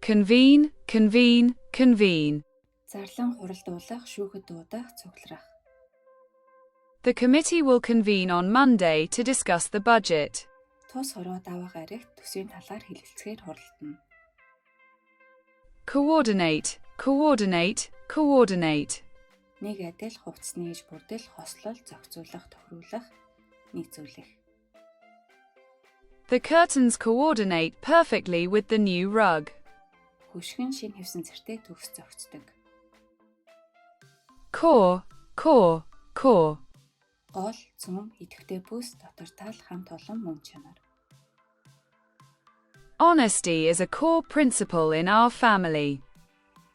Convene, convene, convene. Зарлан хуралдуулах, шүүхэд дуудах, цугларах. The committee will convene on Monday to discuss the budget. Тус хороо даваа гарагт төсвийн талаар хэлэлцгээр хуралдана. Coordinate, coordinate, coordinate. Нэг адил хувцас нээж бүрдэл, хослол, зохицуулах, тохируулах, нийцүүлэх. The curtains coordinate perfectly with the new rug. Хөшгөн шин хэвсэн цэртэй төгс зохицдог. Core, core, core. Гол, цөм, идэвхтэй бүс, дотор тал, хамт олон мөн чанар. Honesty is a core principle in our family.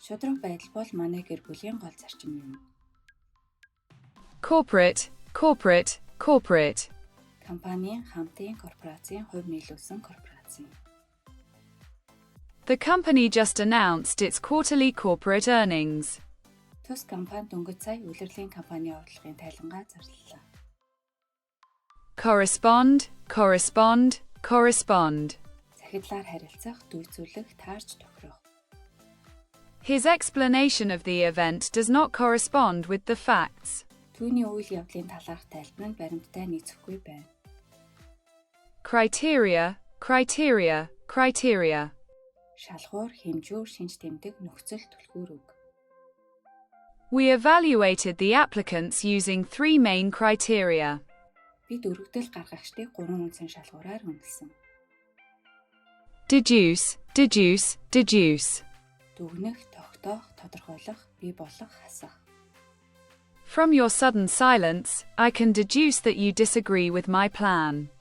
Шудраг байдал бол манай гэр бүлийн гол зарчим юм. Corporate, corporate, corporate. Компанийн, хамтын, корпорацийн, хувь нийлүүлсэн корпорацийн. The company just announced its quarterly corporate earnings. Тус компани дөнгөж сая улирлын компани орлогын тайлангаа зарлалаа. Correspond, correspond, correspond. Захидлаар харилцах, дүйцүүлэх, таарч тохирох. His explanation of the event does not correspond with the facts. Түүний үйл явдлын талаарх тайлбар нь баримттай нийцэхгүй байна. Criteria, criteria, criteria. Шалгуур, хэмжүүр, шинж тэмдэг, нөхцөл, түлхүүр үг. We evaluated the applicants using 3 main criteria. Бид өргөдөл гаргагчдыг 3 үндсэн шалгуураар үнэлсэн. Deduce, deduce, deduce. Дүгнэх, тогтоох, тодорхойлох, бий болох, хасах. From your sudden silence, I can deduce that you disagree with my plan.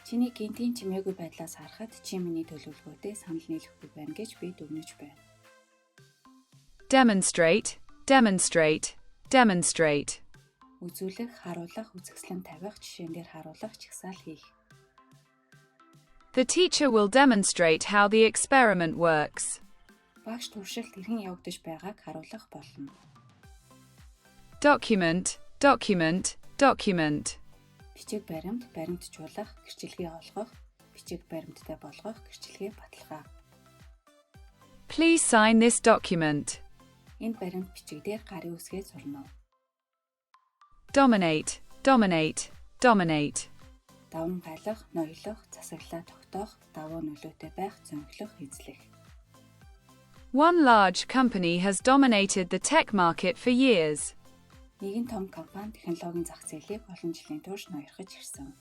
Чиний гинтийн чимээгүй байдлаас харахад чи миний төлөвлөгөөтэй санал нийлэхгүй байна гэж би дүгнэж байна. Demonstrate, demonstrate, demonstrate. Үзүүлэх, харуулах, үзэсгэлэн тавих, жишээн дээр харуулах, чагсаал хийх. The teacher will demonstrate how the experiment works. Багш туршилт хэрхэн явагдаж байгааг харуулах болно. Document, document, document. Бичиг баримт, баримтжуулах, гэрчилгээ олгох, бичиг баримттай болгох, гэрчилгээ баталгаа. Please sign this document. Энд баримт бичиг дээр гарын үсгээ зурна. Dominate, dominate, dominate. Даван гайлах, ноёлох, засаглаа тогтоох, давуу нөлөөтэй байх, зөнхлөх, эзлэх. One large company has dominated the tech market for years. Нэгэн том компани технологийн зах зээлийг олон жилийн турш ноёрхож ирсэн.